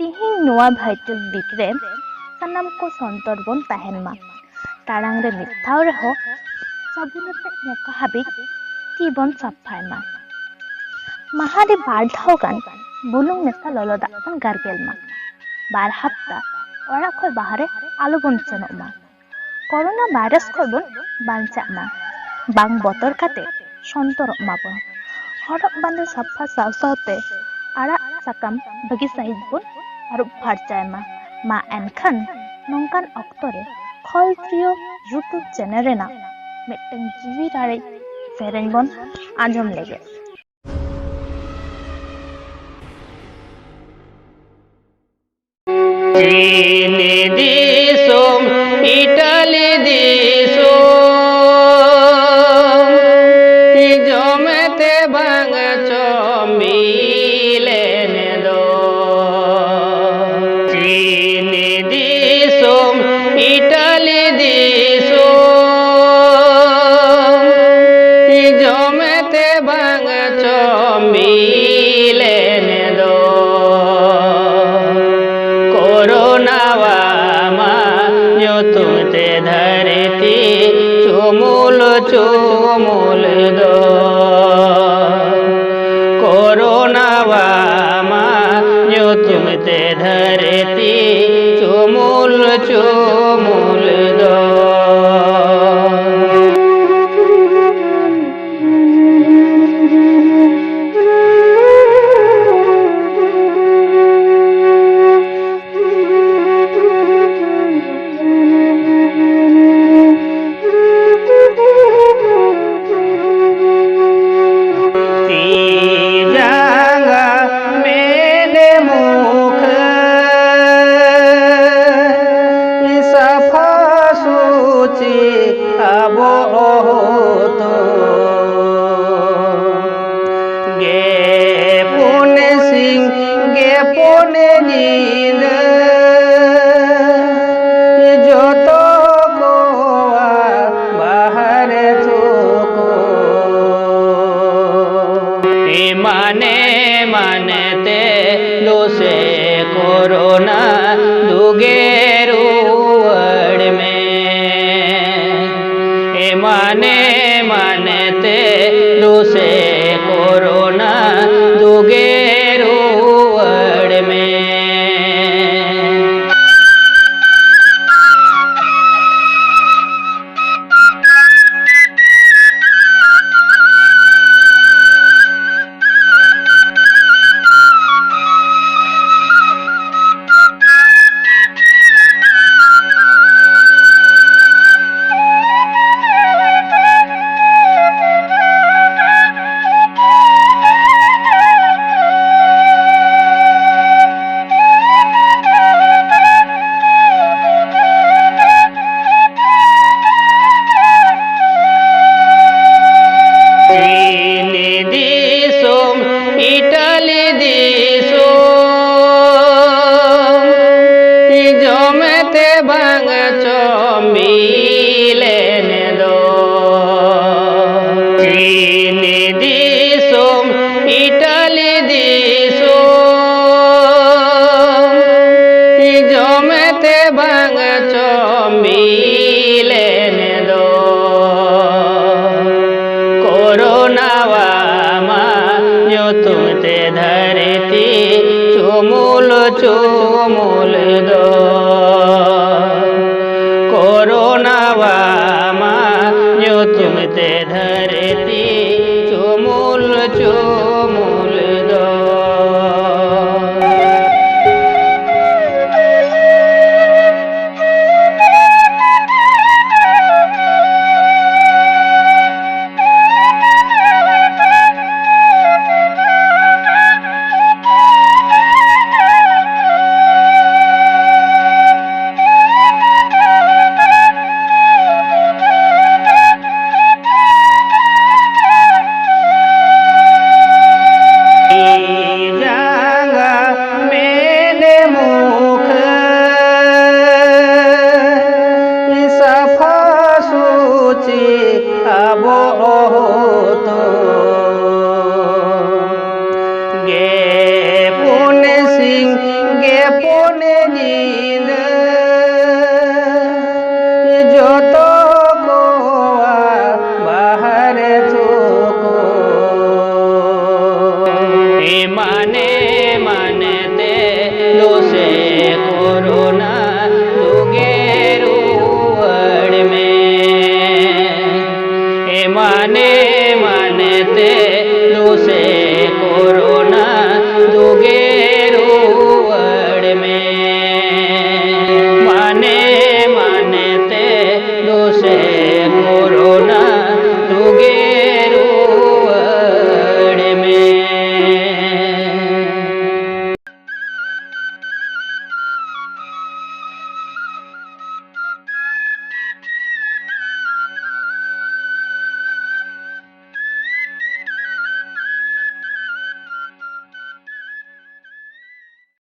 तिहिं नोआ vital week रे सनाम को संतर बन ताहेन मा तारांग रे मिथाव रे हो सबुनते मोका हाबि ती बन साफाय मा महारे बार धाव गान बुलुंग मेसा ललदा बन गारगेल मा बार हफ्ता ओरा खय बाहरे आलो बन सेनोग मा कोरोना वायरस खय बन बांचा मा बांग बतर काते संतरक मा बन हरक बांदे साफा साव सावते आड़ा साकाम बगी साहिज बन आरुब फारचाय मा एनखान नोंकान अक्तरे खल त्रियो यूट्यूब चैनल रेना मिटन जीवी रारे सेरेन बन आंजम लेगे चीन दिसोम इटली दिसोम जमते बांग चमिलेन दो चीन दिसोम इटली दिसोम जमते बांग चमिलेन दो तुमते धरती चुमुल चुमुल दो कोरोना वामा जो तुमते धरती चुमुल चुमुल दो मानते दोसे कोरोना दुगेर वर्ड में मानते दोसे कोरोना दुगेर वर्ड में इटली दिसोम जमते बांग चमिलेन दो चीन दिसोम इटली दिसोम जमते बांग चमिलेन दो कोरोना तुमते धरती चुमुल चुमुल दो कोरोना वामा जो तुमते धरती चुमुल चुमुल दो पुण्य जीन जो तो गोवा बाहर थोको माने मानते दोषे कोरोना दुगेरुवड़ में माने मानते दोषे